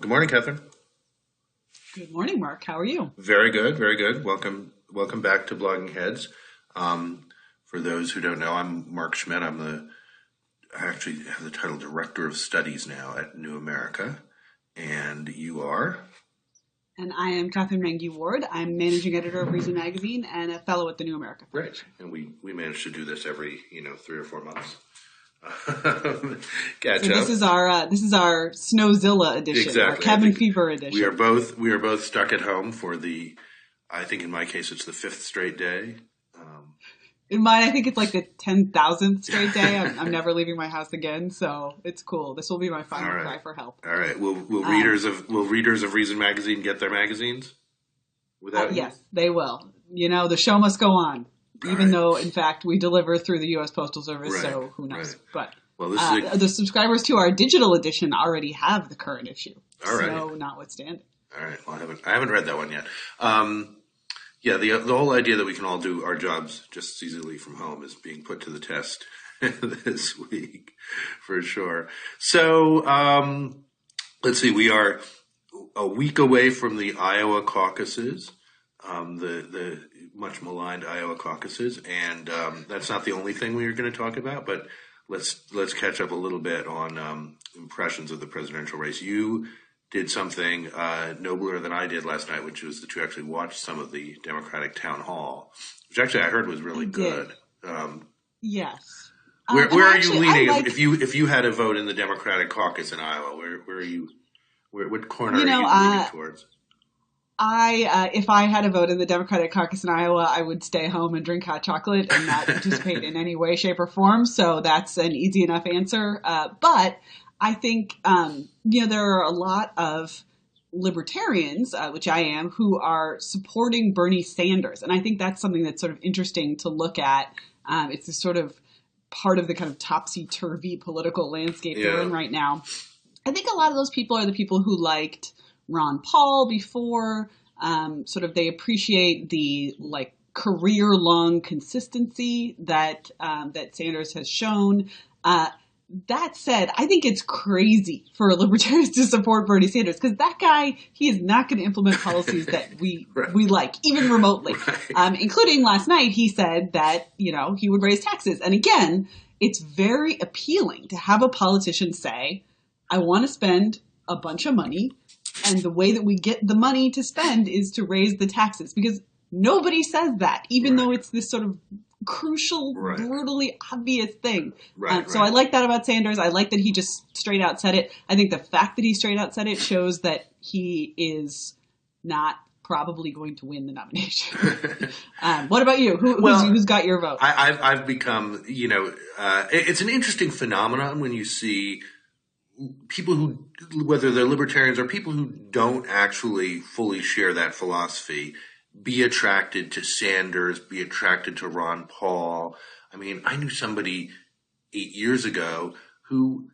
Good morning, Catherine. Good morning, Mark. How are you? Very good, very good. Welcome back to Blogging Heads. For those who don't know, I'm Mark Schmitt. I actually have the title Director of Studies now at New America, and you are? And I am Katherine Mangu-Ward. I'm managing editor of Reason Magazine and a fellow at the New America. Right, and we manage to do this every 3 or 4 months. Catch So up. this is our Snowzilla edition, Exactly. our cabin fever edition. We are both stuck at home for I think in my case it's the fifth straight day. In mine, I think it's like the 10,000th straight day. I'm never leaving my house again, so it's cool. This will be my final cry for help. All right. Will readers of Reason Magazine get their magazines without you? Yes, they will. The show must go on, even though, in fact, we deliver through the U.S. Postal Service, so who knows. Right. But well, the subscribers to our digital edition already have the current issue, so notwithstanding. All right. Well, I haven't read that one yet. Yeah, the whole idea that we can all do our jobs just as easily from home is being put to the test this week, for sure. So let's see. We are a week away from the Iowa caucuses, the much maligned Iowa caucuses, and that's not the only thing we are going to talk about. But let's catch up a little bit on impressions of the presidential race. You did something nobler than I did last night, which was that you actually watched some of the Democratic town hall, which actually I heard was really good. Yes. Where are you leaning? If you had a vote in the Democratic caucus in Iowa, where are you? What corner are you leaning towards? If I had a vote in the Democratic caucus in Iowa, I would stay home and drink hot chocolate and not participate in any way, shape, or form. So that's an easy enough answer. But I think, there are a lot of libertarians, which I am, who are supporting Bernie Sanders. And I think that's something that's sort of interesting to look at. It's a sort of part of the kind of topsy-turvy political landscape we're in right now. I think a lot of those people are the people who liked Ron Paul before. They appreciate the career-long consistency that Sanders has shown. That said, I think it's crazy for libertarians to support Bernie Sanders because that guy, he is not going to implement policies that we like, even remotely. Right. Including last night, he said that, he would raise taxes. And again, it's very appealing to have a politician say, I want to spend a bunch of money, and the way that we get the money to spend is to raise the taxes. Because nobody says that, even though it's this sort of crucial, brutally obvious thing. So I like that about Sanders. I like that he just straight out said it. I think the fact that he straight out said it shows that he is not probably going to win the nomination. What about you? Who's got your vote? I've become, it's an interesting phenomenon when you see people who, whether they're libertarians or people who don't actually fully share that philosophy, be attracted to Sanders, be attracted to Ron Paul. I mean, I knew somebody 8 years ago who,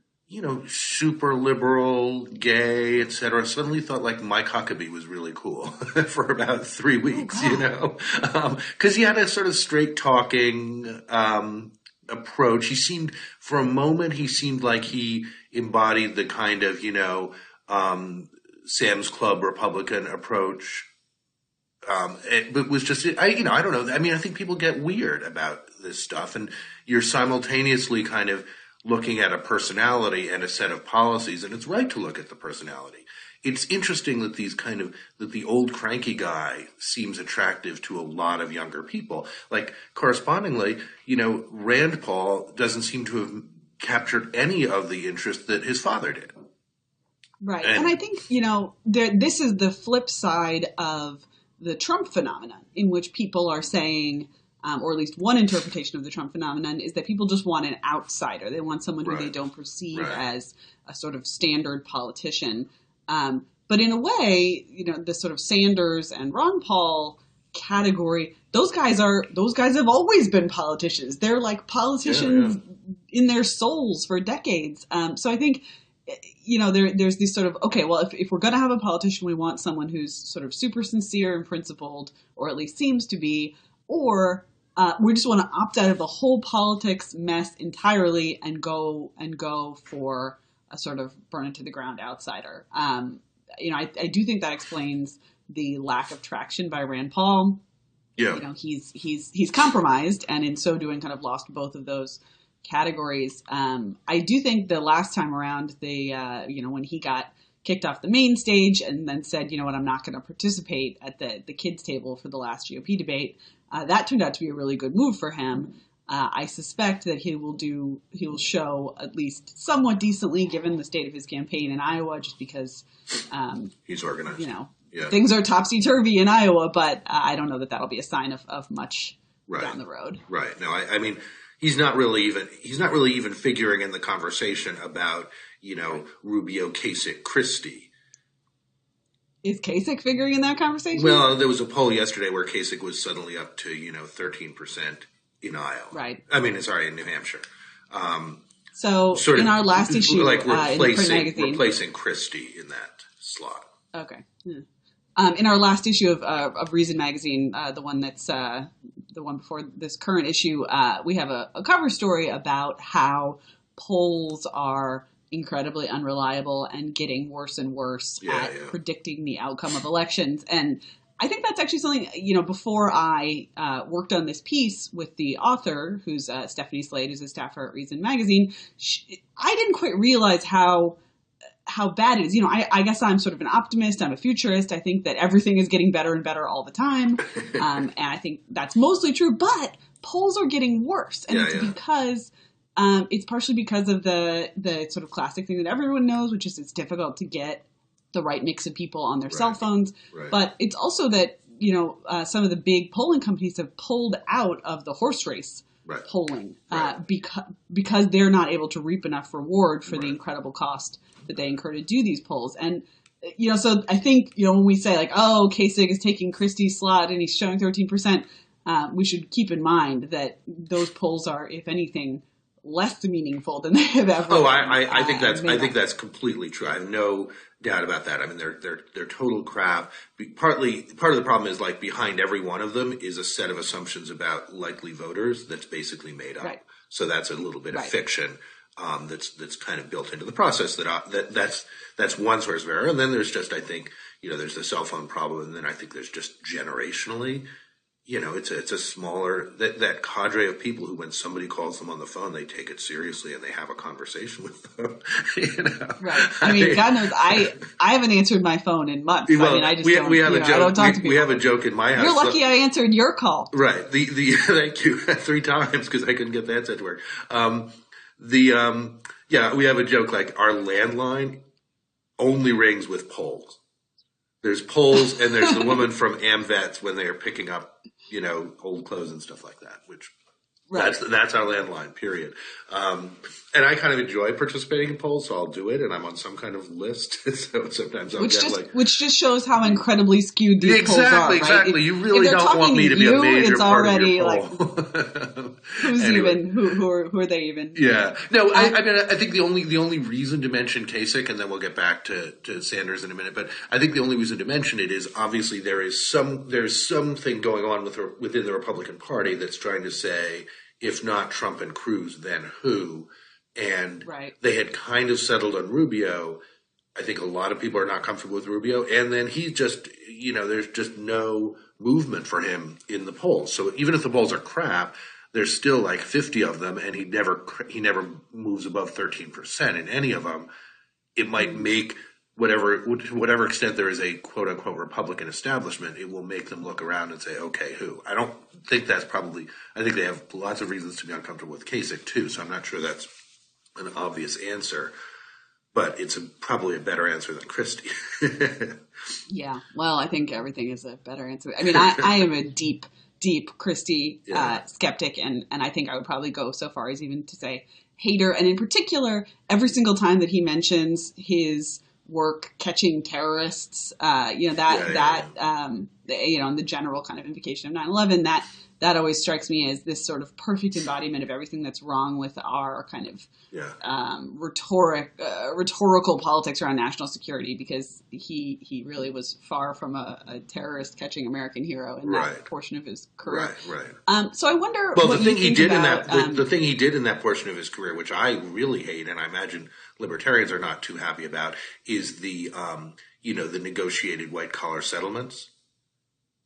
super liberal, gay, etc., suddenly thought Mike Huckabee was really cool for about 3 weeks, because he had a sort of straight talking approach. For a moment, he seemed like he embodied the kind of, Sam's Club Republican approach. But was just, I don't know. I mean, I think people get weird about this stuff, and you're simultaneously kind of looking at a personality and a set of policies, and it's right to look at the personality. It's interesting that that the old cranky guy seems attractive to a lot of younger people. Correspondingly, Rand Paul doesn't seem to have captured any of the interest that his father did. Right. And I think, this is the flip side of the Trump phenomenon, in which people are saying, or at least one interpretation of the Trump phenomenon is that people just want an outsider. They want someone who they don't perceive as a sort of standard politician. But in a way, the sort of Sanders and Ron Paul category, those guys have always been politicians. They're like politicians in their souls for decades. So I think, there's this sort of, okay, well, if we're going to have a politician, we want someone who's sort of super sincere and principled, or at least seems to be, or we just want to opt out of the whole politics mess entirely and go for a sort of burn it to the ground outsider. I do think that explains the lack of traction by Rand Paul. Yeah. He's compromised, and in so doing kind of lost both of those categories. I do think the last time around, when he got kicked off the main stage and then said, I'm not going to participate at the kids table for the last GOP debate, that turned out to be a really good move for him. I suspect that he will show at least somewhat decently given the state of his campaign in Iowa, just because he's organized. Things are topsy-turvy in Iowa, but I don't know that that'll be a sign of much down the road. Right. No, I mean, he's not really even figuring in the conversation about, Rubio, Kasich, Christie. Is Kasich figuring in that conversation? Well, there was a poll yesterday where Kasich was suddenly up to, 13% in Iowa. Right. I mean, sorry, in New Hampshire. So in our last issue, like in the print magazine, replacing Christie in that slot. Okay. In our last issue of Reason magazine, the one that's the one before this current issue, we have a cover story about how polls are incredibly unreliable and getting worse and worse at predicting the outcome of elections. And I think that's actually something, before I worked on this piece with the author, who's Stephanie Slade, who's a staffer at Reason magazine, I didn't quite realize how bad it is. I guess I'm sort of an optimist. I'm a futurist. I think that everything is getting better and better all the time. And I think that's mostly true, but polls are getting worse. And it's partially because of the sort of classic thing that everyone knows, which is it's difficult to get the right mix of people on their cell phones. Right. But it's also that, some of the big polling companies have pulled out of the horse race polling because they're not able to reap enough reward for the incredible cost that they incur to do these polls. And, so I think, when we say like, oh, Kasich is taking Christie's slot and he's showing 13%, we should keep in mind that those polls are, if anything, less meaningful than they have ever. Oh, I think that's completely true. I have no doubt about that. I mean, they're total crap. Part of the problem is like behind every one of them is a set of assumptions about likely voters that's basically made up. Right. So that's a little bit of fiction. That's kind of built into the process. That's one source of error. And then there's just, I think, there's the cell phone problem, and then I think there's just generationally, it's a smaller that cadre of people who, when somebody calls them on the phone, they take it seriously and they have a conversation with them. Right. I mean, God knows, I haven't answered my phone in months. Well, I mean, I just we have a joke. I don't talk to people. We have a joke in my house. You're lucky I answered your call. Right. Thank you 3 times because I couldn't get that set to work. We have a joke like our landline only rings with polls. There's polls and there's the woman from AmVets when they are picking up, old clothes and stuff like that, which that's our landline, period. And I kind of enjoy participating in polls, so I'll do it, and I'm on some kind of list. So sometimes I'll which just shows how incredibly skewed these polls are. Right? Exactly. You really don't want me to be a major part of your poll. Who are they even? Yeah. No, I mean, I think the only reason to mention Kasich, and then we'll get back to Sanders in a minute, but I think the only reason to mention it is obviously there's something going on within the Republican Party that's trying to say, if not Trump and Cruz, then who? And they had kind of settled on Rubio. I think a lot of people are not comfortable with Rubio. And then he just, there's just no movement for him in the polls. So even if the polls are crap, there's still like 50 of them, and he never moves above 13% in any of them. It might make to whatever extent there is a quote unquote Republican establishment, it will make them look around and say, okay, who? I don't think I think they have lots of reasons to be uncomfortable with Kasich too. So I'm not sure that's an obvious answer, but it's probably a better answer than Christie. Yeah. Well, I think everything is a better answer. I mean, I am a deep Christie skeptic, and I think I would probably go so far as even to say hater. And in particular, every single time that he mentions his work catching terrorists, and the general kind of invocation of 9/11, that always strikes me as this sort of perfect embodiment of everything that's wrong with our kind of rhetorical politics around national security, because he really was far from a terrorist catching American hero in that portion of his career. Right. So I wonder. Well, the thing he did in that portion of his career, which I really hate, and I imagine libertarians are not too happy about is the the negotiated white collar settlements.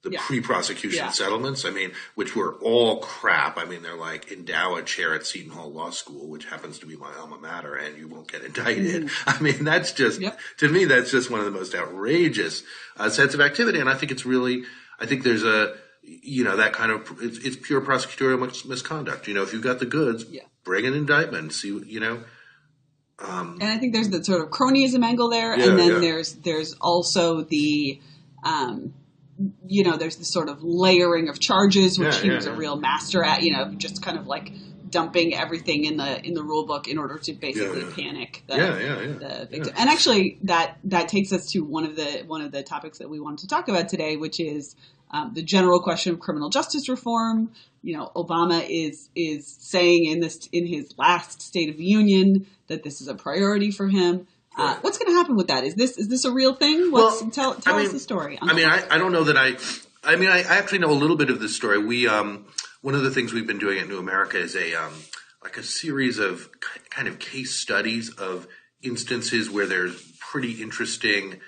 The pre-prosecution settlements, I mean, which were all crap. I mean, they're like endow a chair at Seton Hall Law School, which happens to be my alma mater, and you won't get indicted. I mean, that's just, to me, that's just one of the most outrageous sets of activity. And I think I think there's that kind of, it's pure prosecutorial misconduct. If you've got the goods, bring an indictment, see, and I think there's the sort of cronyism angle there. And then there's also the, there's this sort of layering of charges, which he was a real master at, just kind of like dumping everything in the rule book in order to basically panic the victim. And actually that takes us to one of the topics that we wanted to talk about today, which is the general question of criminal justice reform. Obama is saying in his last State of the Union that this is a priority for him. What's going to happen with that? Is this a real thing? Tell us the story. I don't know that I actually know a little bit of this story. We, one of the things we've been doing at New America is a series of kind of case studies of instances where there's pretty interesting,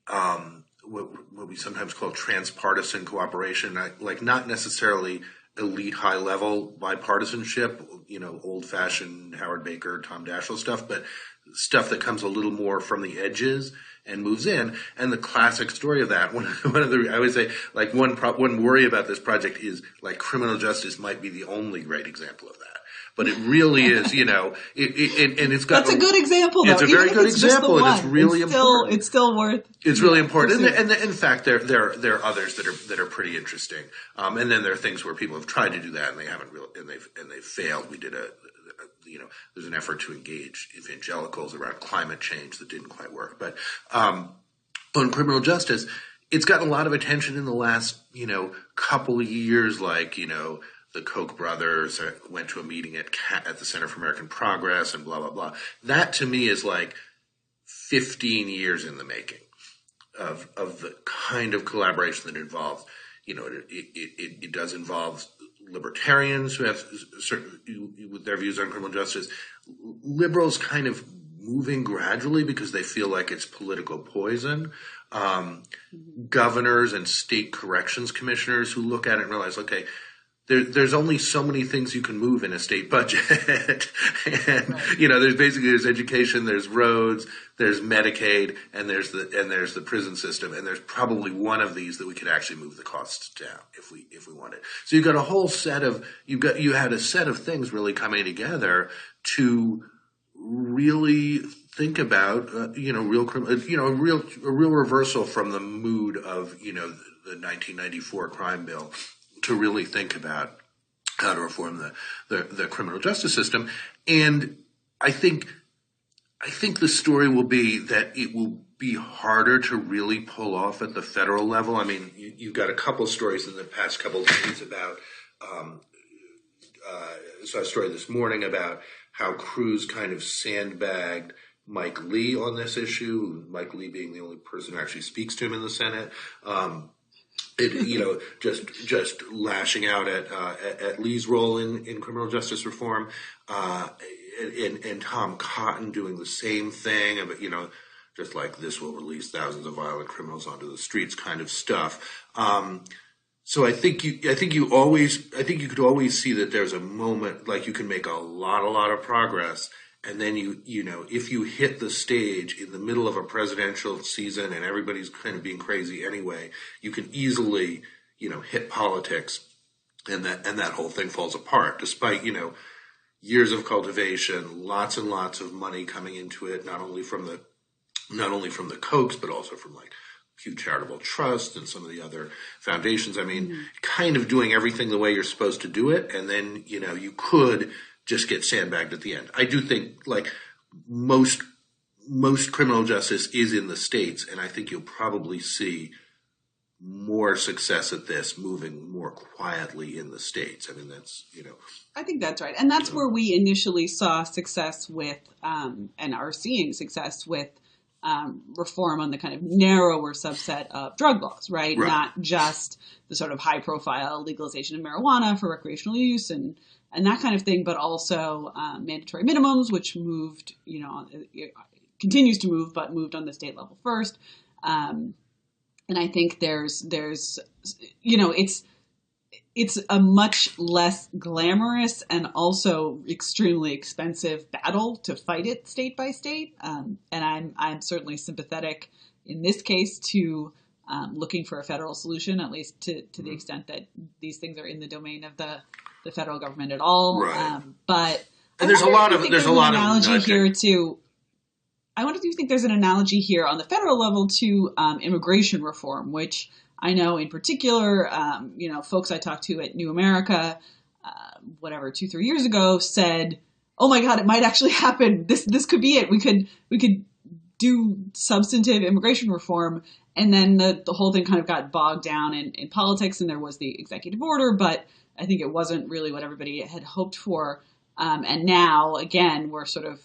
what we sometimes call transpartisan cooperation, not necessarily elite high level bipartisanship, old fashioned Howard Baker, Tom Daschle stuff, but stuff that comes a little more from the edges and moves in. And the classic story of that, I always say, one worry about this project is criminal justice might be the only great example of that. But it really is, and it's got. That's a good example, though. It's a very good example, and it's really important. It's still worth. It's really important, and in fact, there are others that are pretty interesting. And then there are things where people have tried to do that and they haven't really, and they've failed. We did there's an effort to engage evangelicals around climate change that didn't quite work. But on criminal justice, it's gotten a lot of attention in the last couple of years, the Koch brothers went to a meeting at the Center for American Progress and blah, blah, blah. That to me is 15 years in the making of the kind of collaboration that involves, it does involve libertarians who have with their views on criminal justice, liberals kind of moving gradually because they feel like it's political poison, governors and state corrections commissioners who look at it and realize, okay, there's only so many things you can move in a state budget. And, there's education, there's roads, there's Medicaid, and there's the prison system. And there's probably one of these that we could actually move the costs down if we wanted. So you've got a whole set of, you had a set of things really coming together to really think about, a real reversal from the mood of, the 1994 crime bill, to really think about how to reform the criminal justice system. And I think the story will be that it will be harder to really pull off at the federal level. I mean, you've got a couple stories in the past couple of days about, saw a story this morning about how Cruz kind of sandbagged Mike Lee on this issue, Mike Lee being the only person who actually speaks to him in the Senate. Just lashing out at Lee's role in criminal justice reform, and Tom Cotton doing the same thing, just like this will release thousands of violent criminals onto the streets kind of stuff. So I think you could always see that there's a moment like you can make a lot of progress. And then if you hit the stage in the middle of a presidential season and everybody's kind of being crazy anyway, you can easily, hit politics and that whole thing falls apart despite, years of cultivation, lots and lots of money coming into it, not only from the Kochs, but also from Pew Charitable Trust and some of the other foundations. I mean, kind of doing everything the way you're supposed to do it. And then, you could just get sandbagged at the end. I do think most criminal justice is in the states, and I think you'll probably see more success at this moving more quietly in the states. I mean, that's, I think that's right. And that's where we initially saw success with, and are seeing success with reform on the kind of narrower subset of drug laws, right? Right. Not just the sort of high profile legalization of marijuana for recreational use and that kind of thing, but also mandatory minimums, which moved, continues to move, but moved on the state level first. And I think there's it's a much less glamorous and also extremely expensive battle to fight it state by state. And I'm certainly sympathetic in this case to looking for a federal solution, at least to the extent that these things are in the domain of the federal government at all. Right. But and there's a lot of analogy here too. I wonder if you think there's an analogy here on the federal level to immigration reform, which I know in particular, folks I talked to at New America, 2-3 years ago said, "Oh my God, it might actually happen. This could be it. We could do substantive immigration reform." And then the whole thing kind of got bogged down in politics, and there was the executive order, but I think it wasn't really what everybody had hoped for. And now, again, we're sort of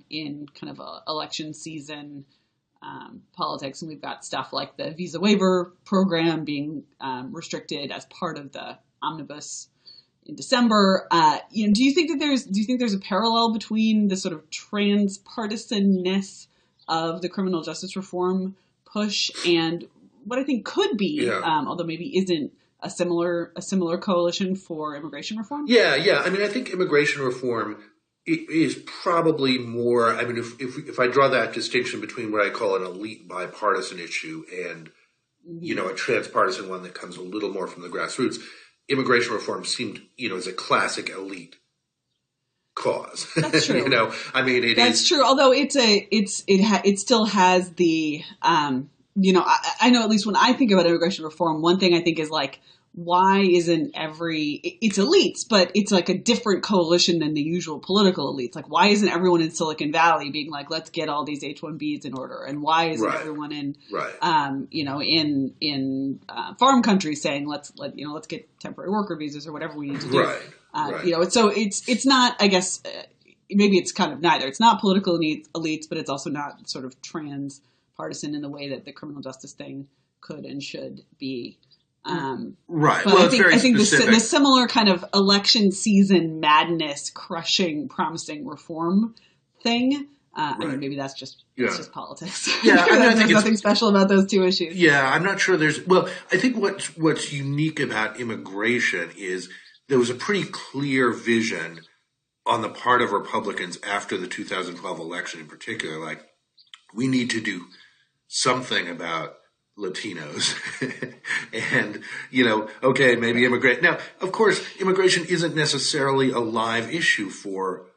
in kind of a election season politics, and we've got stuff like the visa waiver program being restricted as part of the omnibus in December. Do you think there's a parallel between the sort of transpartisanness of the criminal justice reform push and what I think could be, although maybe isn't, a similar coalition for immigration reform? Yeah. I mean, I think immigration reform is probably more. I mean, if I draw that distinction between what I call an elite bipartisan issue and a transpartisan one that comes a little more from the grassroots, immigration reform seemed is a classic elite cause. That's true. I mean, that's true. Although it still has the I know at least when I think about immigration reform, one thing I think is like, why isn't it's elites, but it's like a different coalition than the usual political elites. Like, why isn't everyone in Silicon Valley being like, let's get all these H-1Bs in order? And why isn't everyone in, in farm countries saying, let's get temporary worker visas or whatever we need to do. Right. So it's not, I guess, maybe it's kind of neither. It's not political elites, but it's also not sort of transpartisan in the way that the criminal justice thing could and should be. Right. But well, I think the similar kind of election season madness crushing promising reform thing. I mean, maybe that's just politics. Yeah, there's nothing special about those two issues. Yeah, I'm not sure I think what's unique about immigration is there was a pretty clear vision on the part of Republicans after the 2012 election in particular, like, we need to do something about Latinos and, maybe immigrate. Now, of course, immigration isn't necessarily a live issue for,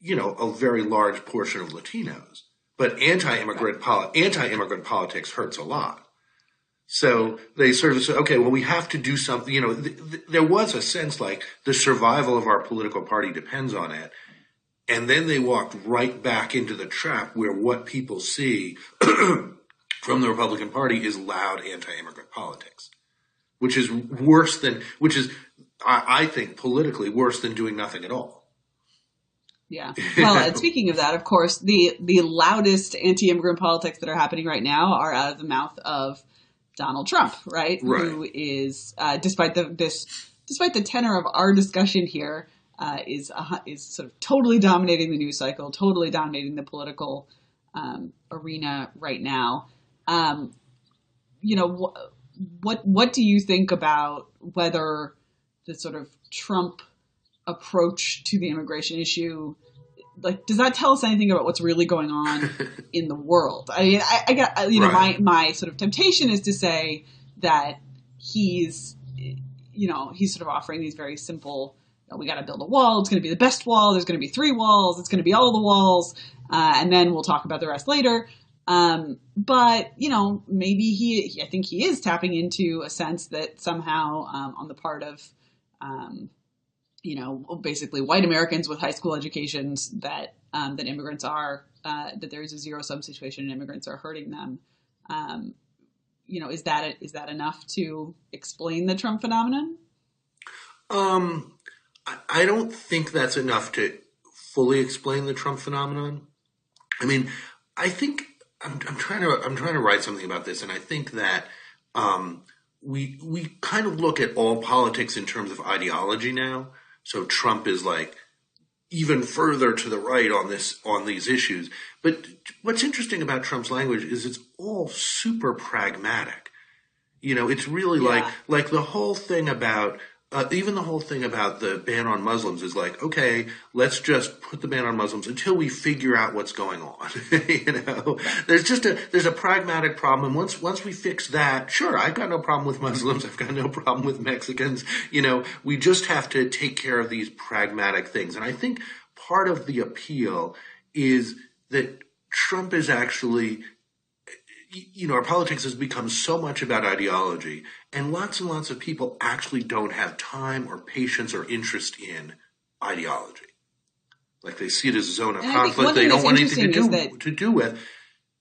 a very large portion of Latinos, but anti-immigrant politics hurts a lot. So they sort of said, okay, well, we have to do something. There was a sense like the survival of our political party depends on it. And then they walked right back into the trap where what people see from the Republican Party is loud anti-immigrant politics, which is I think, politically worse than doing nothing at all. Yeah. Well, and speaking of that, of course, the loudest anti-immigrant politics that are happening right now are out of the mouth of Donald Trump, right? Who is, despite the tenor of our discussion here, is sort of totally dominating the news cycle, totally dominating the political arena right now. What do you think about whether the sort of Trump approach to the immigration issue, like, does that tell us anything about what's really going on in the world? I mean, I got, my sort of temptation is to say that he's sort of offering these very simple, we got to build a wall. It's going to be the best wall. There's going to be 3 walls. It's going to be all the walls. And then we'll talk about the rest later. But, maybe I think he is tapping into a sense that somehow on the part of, basically white Americans with high school educations that immigrants are, that there is a zero-sum situation and immigrants are hurting them. Is that enough to explain the Trump phenomenon? I don't think that's enough to fully explain the Trump phenomenon. I mean, I think I'm trying to write something about this, and I think that we kind of look at all politics in terms of ideology now. So Trump is like even further to the right on these issues. But what's interesting about Trump's language is it's all super pragmatic. It's really like the whole thing about even the whole thing about the ban on Muslims is like, okay, let's just put the ban on Muslims until we figure out what's going on. There's a pragmatic problem, and once we fix that, sure, I've got no problem with Muslims, I've got no problem with Mexicans. We just have to take care of these pragmatic things, and I think part of the appeal is that Trump is actually, our politics has become so much about ideology, and lots of people actually don't have time or patience or interest in ideology. Like they see it as a zone of conflict. They don't want anything to do with.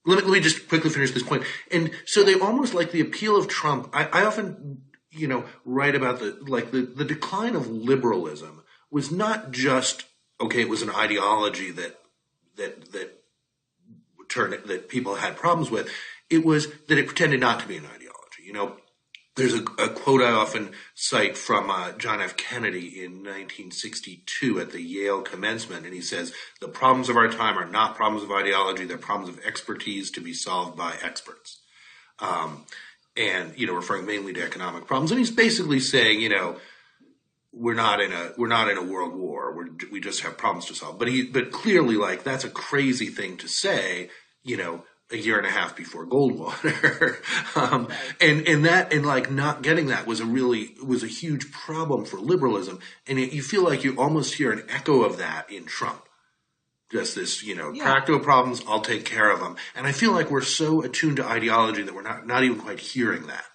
Let me just quickly finish this point. And so they almost like the appeal of Trump. I often, write about the decline of liberalism was not just, okay, it was an ideology that people had problems with. It was that it pretended not to be an ideology. There's a quote I often cite from John F. Kennedy in 1962 at the Yale commencement, and he says, "The problems of our time are not problems of ideology; they're problems of expertise to be solved by experts." And referring mainly to economic problems, and he's basically saying, we're not in a world war. We just have problems to solve. But clearly, like, that's a crazy thing to say, a year and a half before Goldwater. And like not getting that was a huge problem for liberalism. And you feel like you almost hear an echo of that in Trump. Just this, practical problems, I'll take care of them. And I feel like we're so attuned to ideology that we're not even quite hearing that.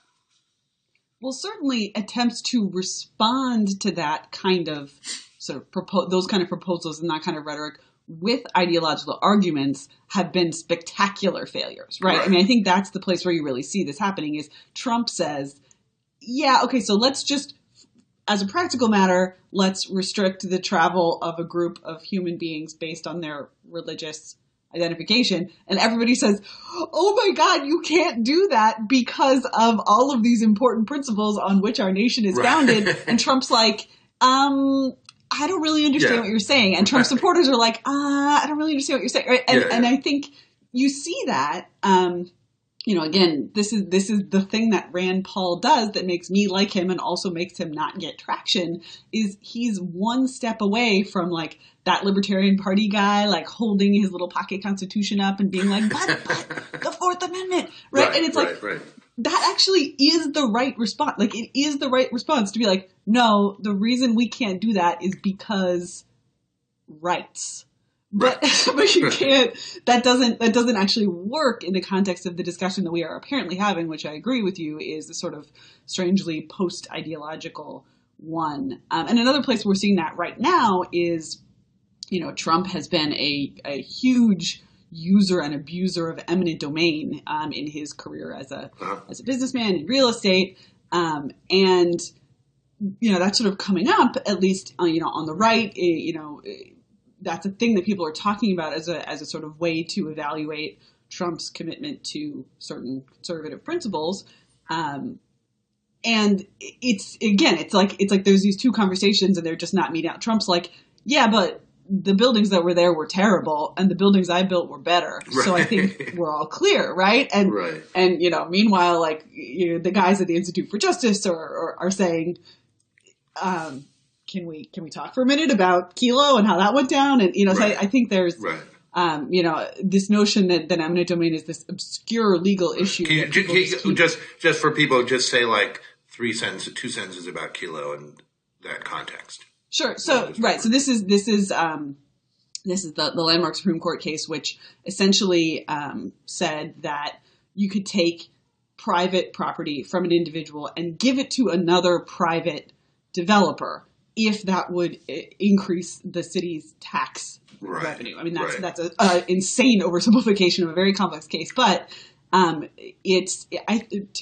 Well, certainly attempts to respond to that kind of sort of those kind of proposals and that kind of rhetoric with ideological arguments have been spectacular failures, right? I mean, I think that's the place where you really see this happening is Trump says, yeah, okay, so let's just, as a practical matter, let's restrict the travel of a group of human beings based on their religious identification. And everybody says, oh my God, you can't do that because of all of these important principles on which our nation is founded. And Trump's like, I don't really understand what you're saying. And Trump supporters are like, I don't really understand what you're saying. Right? And I think you see that, again, this is the thing that Rand Paul does that makes me like him and also makes him not get traction is he's one step away from like that Libertarian Party guy, like holding his little pocket constitution up and being like, but the Fourth Amendment, right? And it's that actually is the right response. Like it is the right response to be like, no, the reason we can't do that is because rights. But you can't, that doesn't actually work in the context of the discussion that we are apparently having, which I agree with you is the sort of strangely post-ideological one. And another place we're seeing that right now is, Trump has been a huge user and abuser of eminent domain in his career as a businessman in real estate. And that's sort of coming up, at least, on the right, that's a thing that people are talking about as a sort of way to evaluate Trump's commitment to certain conservative principles. And it's like there's these two conversations and they're just not meeting out. Trump's like, yeah, but the buildings that were there were terrible and the buildings I built were better. Right. So I think we're all clear, right? And meanwhile, like the guys at the Institute for Justice are saying, can we talk for a minute about Kelo and how that went down? And so I think there's this notion that eminent domain is this obscure legal issue. Just for people, just say like 2 sentences about Kelo and that context. Sure. So So this is the landmark Supreme Court case, which essentially said that you could take private property from an individual and give it to another private developer if that would increase the city's tax revenue. I mean, that's an insane oversimplification of a very complex case, but to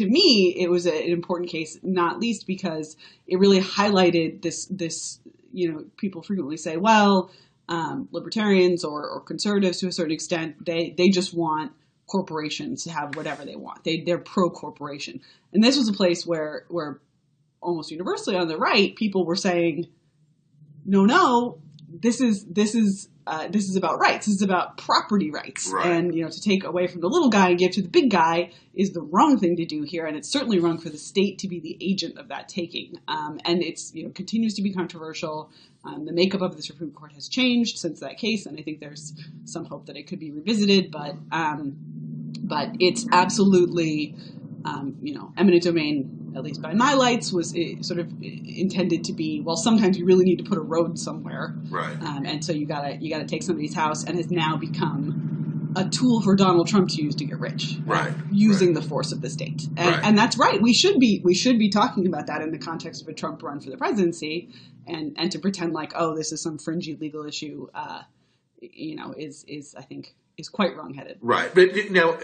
me, it was an important case, not least because it really highlighted this. People frequently say, well, libertarians or conservatives to a certain extent, they just want corporations to have whatever they want. They're pro-corporation. And this was a place where almost universally on the right, people were saying, no, this is about rights. This is about property rights. Right. And, to take away from the little guy and give to the big guy is the wrong thing to do here. And it's certainly wrong for the state to be the agent of that taking. And it's, continues to be controversial. The makeup of the Supreme Court has changed since that case. And I think there's some hope that it could be revisited. But it's absolutely, eminent domain, at least by my lights, was sort of intended to be, well, sometimes you really need to put a road somewhere. Right. And so you gotta take somebody's house, and has now become a tool for Donald Trump to use to get rich. Right. Using the force of the state. And that's right. We should be talking about that in the context of a Trump run for the presidency, and to pretend like, oh, this is some fringy legal issue, is I think is quite wrongheaded. Right. But now,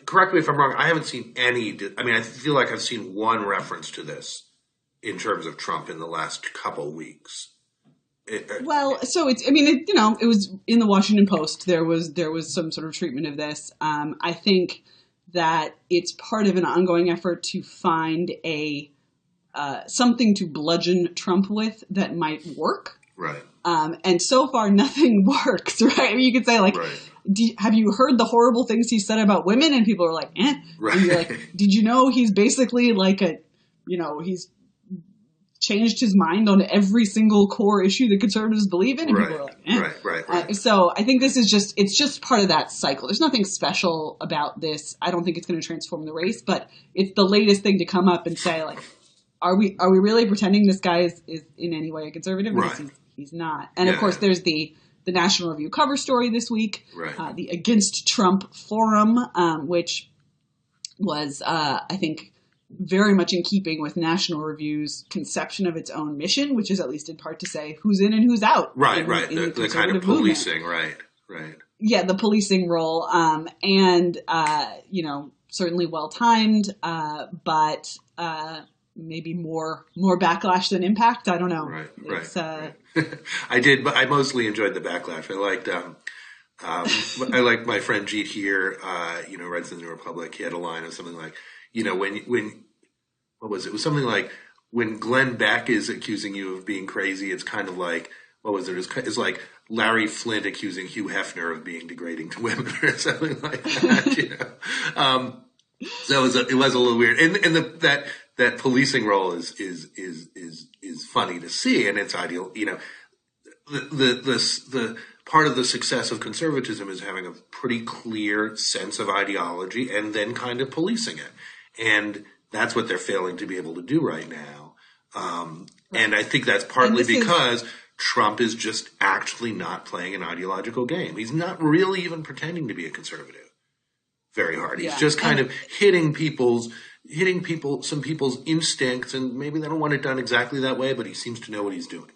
correct me if I'm wrong, I haven't seen any, I feel like I've seen one reference to this in terms of Trump in the last couple weeks. Well, so it was in the Washington Post. There was some sort of treatment of this. I think that it's part of an ongoing effort to find something to bludgeon Trump with that might work. Right. And so far, nothing works, right? You could say, like, right. Have you heard the horrible things he said about women? And people are like, eh. Right. And you're like, did you know he's basically like he's changed his mind on every single core issue that conservatives believe in? And people are like, eh. Right. So I think this is it's just part of that cycle. There's nothing special about this. I don't think it's going to transform the race, but it's the latest thing to come up and say, like, are we really pretending this guy is in any way a conservative? Because he's not. And of course, there's the National Review cover story this week, the Against Trump Forum, which was, I think, very much in keeping with National Review's conception of its own mission, which is at least in part to say who's in and who's out. Right. The kind of policing, movement. Right. Yeah, the policing role, and certainly well timed, but maybe more backlash than impact. I don't know. Right. I mostly enjoyed the backlash. I liked my friend Jeet here, writes in the Republic. He had a line of something like, when what was it? It was something like, when Glenn Beck is accusing you of being crazy, it's kind of like, what was it? It's like Larry Flint accusing Hugh Hefner of being degrading to women or something like that. So it was a little weird, and that policing role is funny to see, and it's ideal. The part of the success of conservatism is having a pretty clear sense of ideology and then kind of policing it, and that's what they're failing to be able to do right now. And I think that's partly because Trump is just actually not playing an ideological game. He's not really even pretending to be a conservative very hard. He's just kind of hitting some people's instincts, and maybe they don't want it done exactly that way, but he seems to know what he's doing.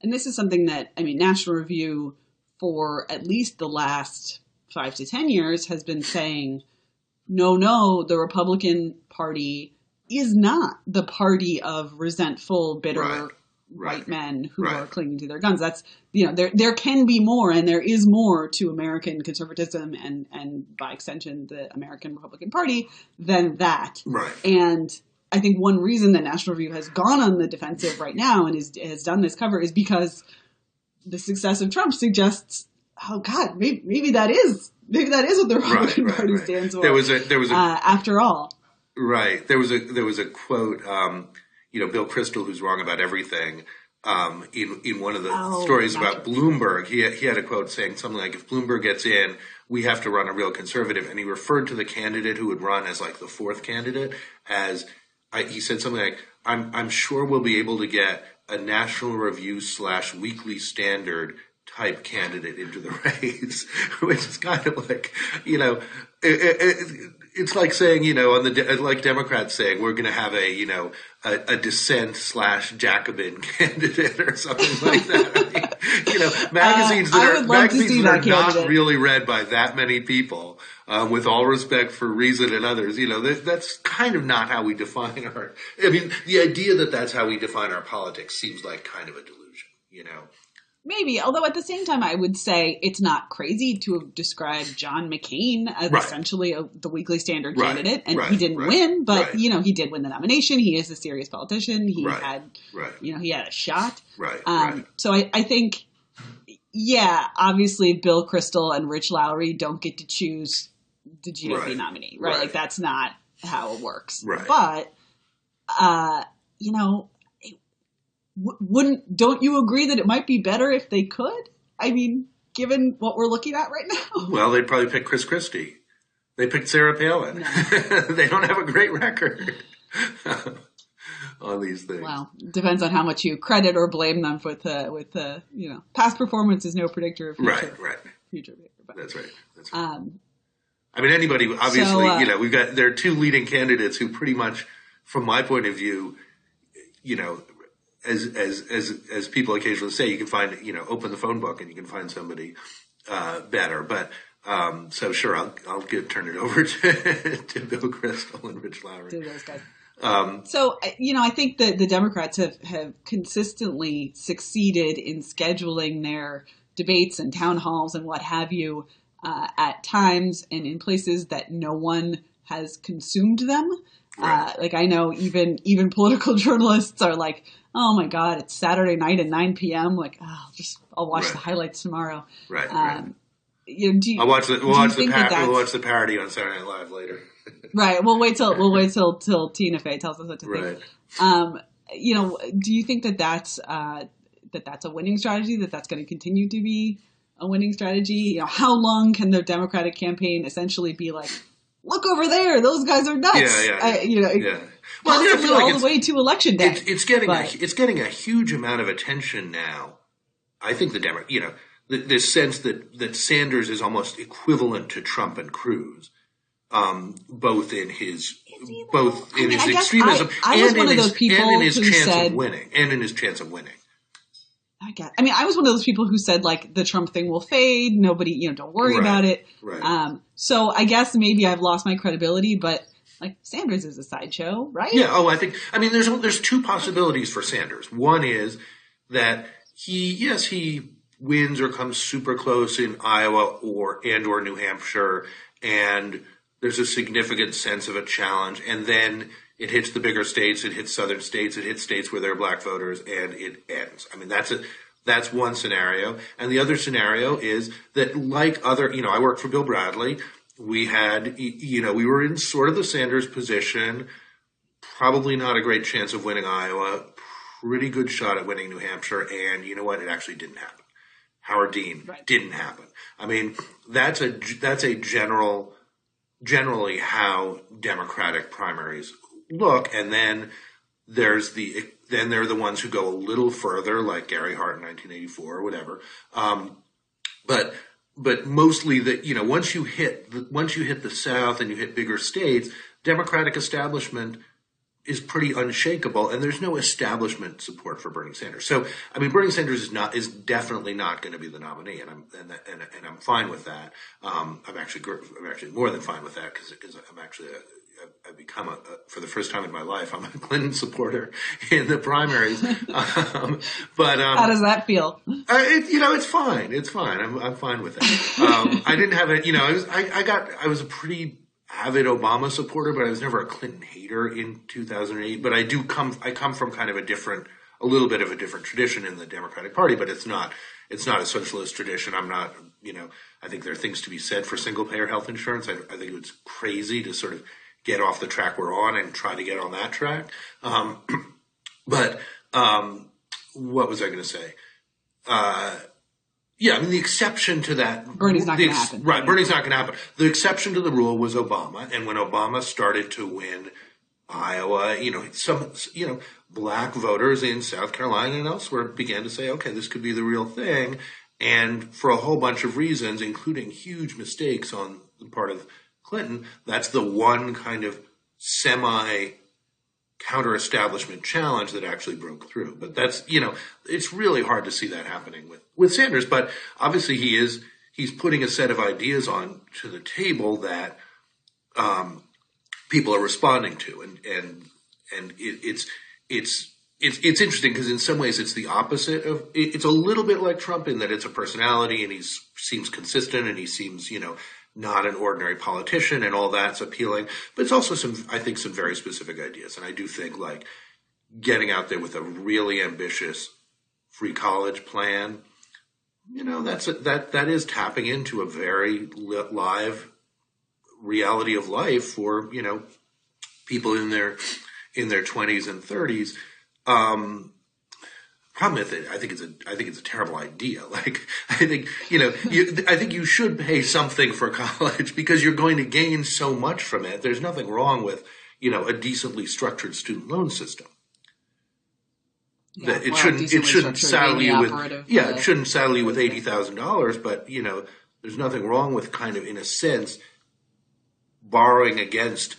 And this is something that, National Review for at least the last 5 to 10 years has been saying, no, the Republican Party is not the party of resentful, bitter white men who are clinging to their guns. That's, there can be more, and there is more to American conservatism and by extension, the American Republican Party than that. Right. And I think one reason that National Review has gone on the defensive right now and has done this cover is because the success of Trump suggests, oh God, maybe that is what the Republican Party stands for. There was a after all. Right. There was a quote, Bill Kristol, who's wrong about everything, in one of the stories about Bloomberg, he had a quote saying something like, if Bloomberg gets in, we have to run a real conservative. And he referred to the candidate who would run as like the fourth candidate as, he said something like, I'm sure we'll be able to get a National Review / Weekly Standard type candidate into the race, which is kind of like, it's like saying, like Democrats saying we're going to have a dissent / Jacobin candidate or something like that. Magazines that are not really read by that many people, with all respect for Reason and others, that's kind of not how we define the idea that that's how we define our politics seems like kind of a delusion, Maybe, although at the same time, I would say it's not crazy to have described John McCain as essentially the Weekly Standard candidate, and he didn't win, but he did win the nomination. He is a serious politician. He had, he had a shot. So I think, obviously Bill Kristol and Rich Lowry don't get to choose the GOP nominee, right? Like that's not how it works. But don't you agree that it might be better if they could? I mean, given what we're looking at right now. Well, they'd probably pick Chris Christie. They picked Sarah Palin. No. They don't have a great record on these things. Well, depends on how much you credit or blame them with past performance is no predictor of future. Future behavior. But, That's right. I mean, anybody, obviously, there are two leading candidates who pretty much, from my point of view, as people occasionally say, you can find, open the phone book and you can find somebody better. But so sure, I'll turn it over to Bill Kristol and Rich Lowry. To those guys. I think that the Democrats have consistently succeeded in scheduling their debates and town halls and what have you at times and in places that no one has consumed them. Like I know even political journalists are like, oh my God, it's Saturday night at 9 p.m. Like, I'll watch the highlights tomorrow. We'll watch the parody on Saturday Night Live later. We'll wait till Tina Fey tells us what to think. Do you think that's a winning strategy? That's going to continue to be a winning strategy? How long can the Democratic campaign essentially be like, look over there, those guys are nuts? Well, all the way to election day. It's getting a huge amount of attention now. I think this sense that Sanders is almost equivalent to Trump and Cruz, both in his extremism and in his chance of winning. I was one of those people who said like the Trump thing will fade. Nobody, don't worry about it. So I guess maybe I've lost my credibility, but like Sanders is a sideshow, right? Yeah. Oh, there's two possibilities for Sanders. One is that he wins or comes super close in Iowa or New Hampshire, and there's a significant sense of a challenge, and then it hits the bigger states, it hits southern states, it hits states where there are black voters, and it ends. I mean, that's one scenario. And the other scenario is that like I worked for Bill Bradley. We had, we were in sort of the Sanders position, probably not a great chance of winning Iowa, pretty good shot at winning New Hampshire, and you know what? It actually didn't happen. Howard Dean didn't happen. I mean, that's a generally how Democratic primaries look, and then there are the ones who go a little further, like Gary Hart in 1984 or whatever. But mostly once you hit the South and you hit bigger states, Democratic establishment is pretty unshakable, and there's no establishment support for Bernie Sanders. So, I mean, Bernie Sanders is definitely not going to be the nominee, and I'm fine with that. I'm actually more than fine with that because I've become for the first time in my life, I'm a Clinton supporter in the primaries. But how does that feel? It's fine. It's fine. I'm fine with it. I didn't have it. I was a pretty avid Obama supporter, but I was never a Clinton hater in 2008. But I come from kind of a little bit of a different tradition in the Democratic Party, but it's not a socialist tradition. I'm not, I think there are things to be said for single payer health insurance. I think it's crazy to sort of get off the track we're on and try to get on that track. But what was I going to say? The exception to that... Bernie's not going to happen. Right, Bernie's not going to happen. The exception to the rule was Obama, and when Obama started to win Iowa, black voters in South Carolina and elsewhere began to say, okay, this could be the real thing, and for a whole bunch of reasons, including huge mistakes on the part of Clinton, that's the one kind of counter-establishment challenge that actually broke through. But that's, it's really hard to see that happening with Sanders. But obviously he's putting a set of ideas on to the table that people are responding to. And it's interesting because in some ways it's the opposite of it's a little bit like Trump in that it's a personality and he seems consistent and he seems not an ordinary politician and all that's appealing, but it's also I think some very specific ideas, and I do think like getting out there with a really ambitious free college plan, that is tapping into a very live reality of life for people in their 20s and 30s. Problem with it, I think it's a terrible idea. Like, I think, I think you should pay something for college because you're going to gain so much from it. There's nothing wrong with, a decently structured student loan system. Yeah, it shouldn't saddle you with it shouldn't saddle you with $80,000, but there's nothing wrong with kind of, in a sense, borrowing against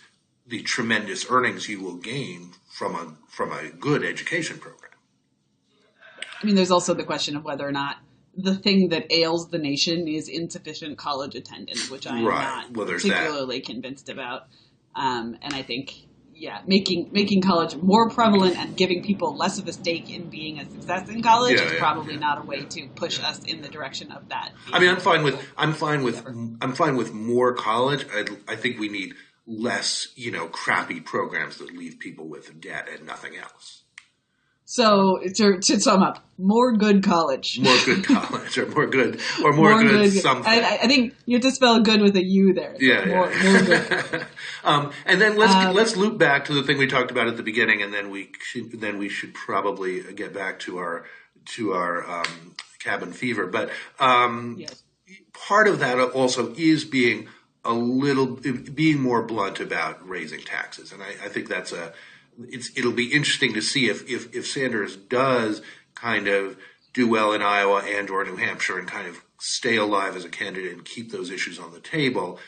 the tremendous earnings you will gain from a good education program. I mean, there's also the question of whether or not the thing that ails the nation is insufficient college attendance, which I am not particularly convinced about. And I think, making college more prevalent and giving people less of a stake in being a success in college is probably not a way to push us in the direction of that. I mean, I'm fine with more college. I think we need less, crappy programs that leave people with debt and nothing else. So to sum up, more good college. More good college, or more good something. I think you have to spell good with a U there. So more good. And then let's loop back to the thing we talked about at the beginning, and then we should probably get back to our cabin fever. But part of that also is being more blunt about raising taxes, and I think that's it'll be interesting to see if Sanders does kind of do well in Iowa and or New Hampshire and kind of stay alive as a candidate and keep those issues on the table.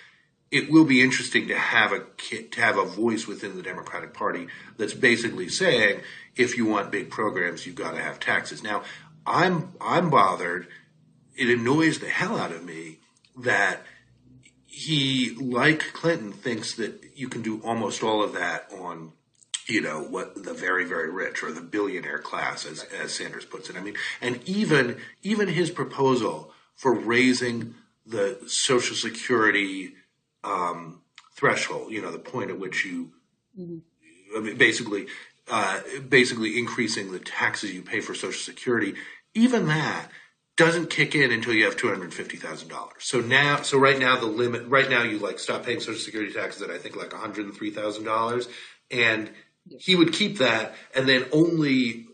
It will be interesting to have a voice within the Democratic Party that's basically saying, if you want big programs, you've got to have taxes. Now, I'm bothered. It annoys the hell out of me that he, like Clinton, thinks that you can do almost all of that on what the very, very rich or the billionaire class, as Sanders puts it. I mean, and even his proposal for raising the Social Security threshold, the point at which you, I mean, basically increasing the taxes you pay for Social Security, even that doesn't kick in until you have $250,000. So right now the limit, you stop paying Social Security taxes at I think like $103,000, and he would keep that and then only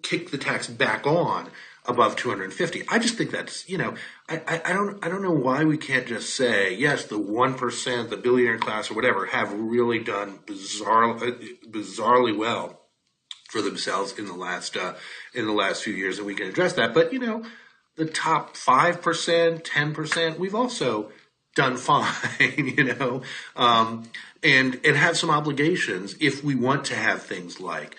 kick the tax back on above 250. I just think that's, I don't know why we can't just say, yes, the 1%, the billionaire class or whatever have really done bizarrely well for themselves in the last few years, and we can address that. But, the top 5%, 10%, we've also done fine, and have some obligations if we want to have things like,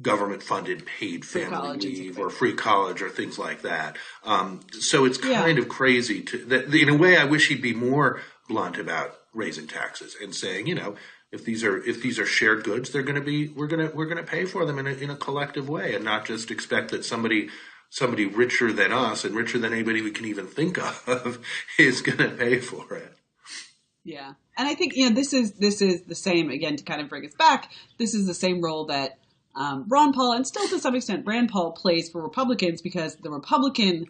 government-funded paid family leave or free college or things like that. So it's kind of crazy that in a way, I wish he'd be more blunt about raising taxes and saying, if these are shared goods, we're gonna pay for them in a collective way, and not just expect that somebody richer than us and richer than anybody we can even think of is going to pay for it. Yeah. And I think, this is the same, again, to kind of bring us back, this is the same role that Ron Paul, and still to some extent Rand Paul, plays for Republicans, because the Republican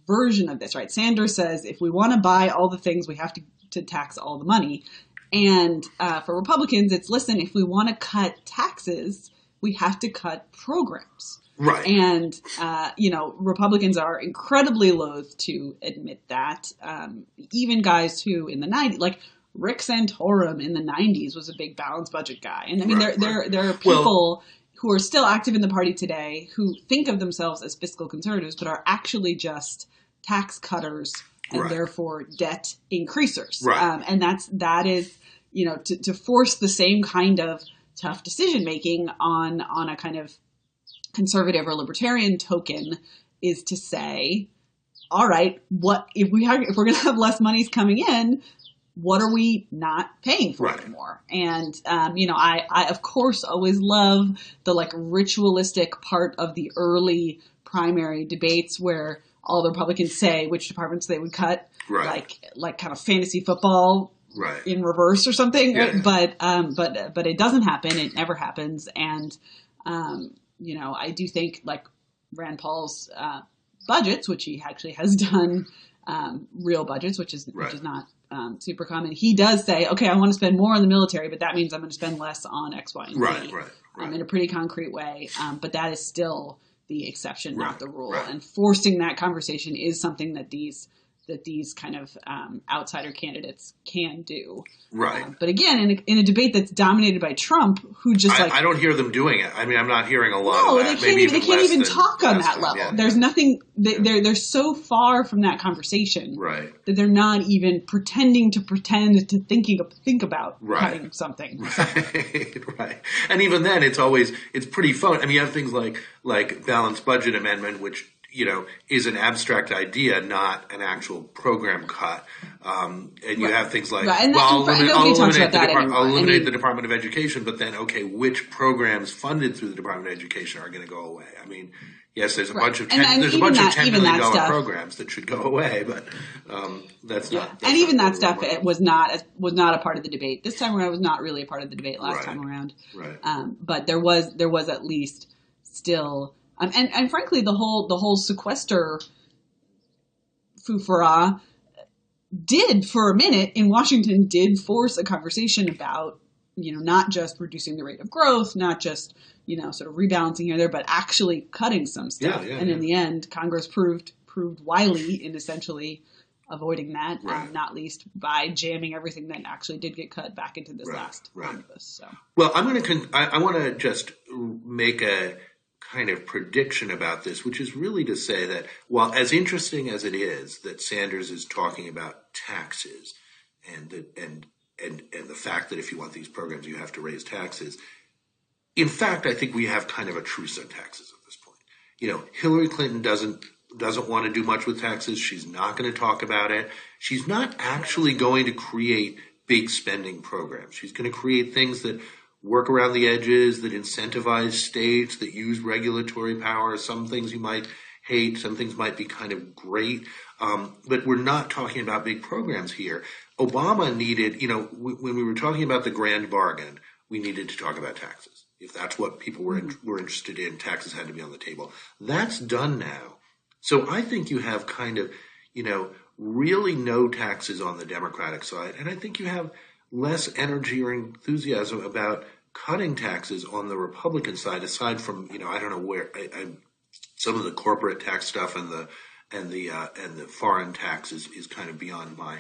version of this, right? Sanders says, if we want to buy all the things, we have to tax all the money. And for Republicans, it's, listen, if we want to cut taxes, we have to cut programs. Right. And, Republicans are incredibly loath to admit that. Even guys who in the 90s, like Rick Santorum in the 90s was a big balanced budget guy. And I mean, there are people who are still active in the party today who think of themselves as fiscal conservatives, but are actually just tax cutters and therefore debt increasers. Right. And that is, to force the same kind of tough decision making on a kind of conservative or libertarian token is to say, all right, what if we're going to have less monies coming in? what are we not paying for anymore? And, I of course always love the like ritualistic part of the early primary debates where all the Republicans say which departments they would cut, like kind of fantasy football in reverse or something. Yeah. But it doesn't happen. It never happens. And, I do think like Rand Paul's budgets, which he actually has done, real budgets, which is not super common. He does say, okay, I want to spend more on the military, but that means I'm going to spend less on X, Y, and Z. Right. In a pretty concrete way. But that is still the exception, not the rule. Right. And forcing that conversation is something that these kind of outsider candidates can do. Right. But again, in a debate that's dominated by Trump, who just I don't hear them doing it. I mean, I'm not hearing a lot of that. They can't even talk on that level. Yeah. There's nothing. They're so far from that conversation that they're not even pretending to think about cutting something. Right. And even then, it's pretty fun. I mean, you have things like balanced budget amendment, which is an abstract idea, not an actual program cut. And you have things like, I'll eliminate the Department of Education, but then, which programs funded through the Department of Education are going to go away? I mean, yes, there's a bunch of $10 million programs that should go away, but that's not. And even that stuff it was not a part of the debate. This time around, it was not really a part of the debate last time around. Right. But there was at least still. And frankly, the whole sequester foofara did for a minute in Washington did force a conversation about, not just reducing the rate of growth, not just, sort of rebalancing here or there, but actually cutting some stuff. And in the end, Congress proved wily in essentially avoiding that, not least by jamming everything that actually did get cut back into this last omnibus. So. Well, I want to just make a kind of prediction about this, which is really to say that while as interesting as it is that Sanders is talking about taxes and the fact that if you want these programs you have to raise taxes, in fact I think we have kind of a truce on taxes at this point. Hillary Clinton doesn't want to do much with taxes. She's not going to talk about it. She's not actually going to create big spending programs. She's going to create things that work around the edges, that incentivize states, that use regulatory power. Some things you might hate, some things might be kind of great. But we're not talking about big programs here. Obama needed, when we were talking about the grand bargain, we needed to talk about taxes. If that's what people were interested in, taxes had to be on the table. That's done now. So I think you have kind of, really no taxes on the Democratic side. And I think you have less energy or enthusiasm about cutting taxes on the Republican side, aside from I don't know where some of the corporate tax stuff and the foreign taxes is kind of beyond my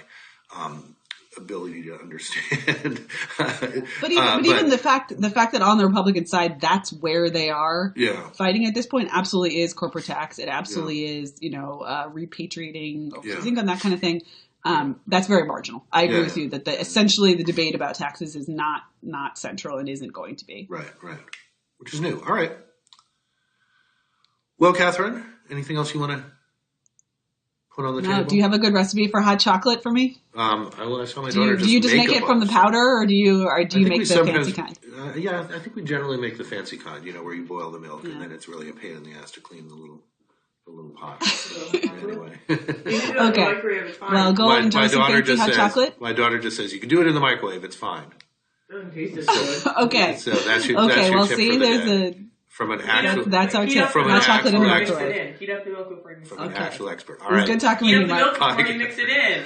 ability to understand. But even the fact that on the Republican side that's where they are fighting at this point absolutely is corporate tax. It absolutely is repatriating think on that kind of thing. That's very marginal. I agree with you that essentially the debate about taxes is not central and isn't going to be. Right. Which is new. All right. Well, Catherine, anything else you want to put on the table? Do you have a good recipe for hot chocolate for me? I saw my daughter do you just make it from the powder, or do you make the fancy kind? I think we generally make the fancy kind. Where you boil the milk and then it's really a pain in the ass to clean the little pot. So, anyway. Okay. Well, go and enjoy some fancy hot chocolate. My daughter just says you can do it in the microwave. It's fine. Doesn't taste as good. Okay. So that's your tip see, for the there's day. From an actual, that's our tip. Hot chocolate in the microwave. Heat up the milk before you mix it in. From an actual expert. All right. right. Good talking with you, Mark. Heat up the milk before you mix it in.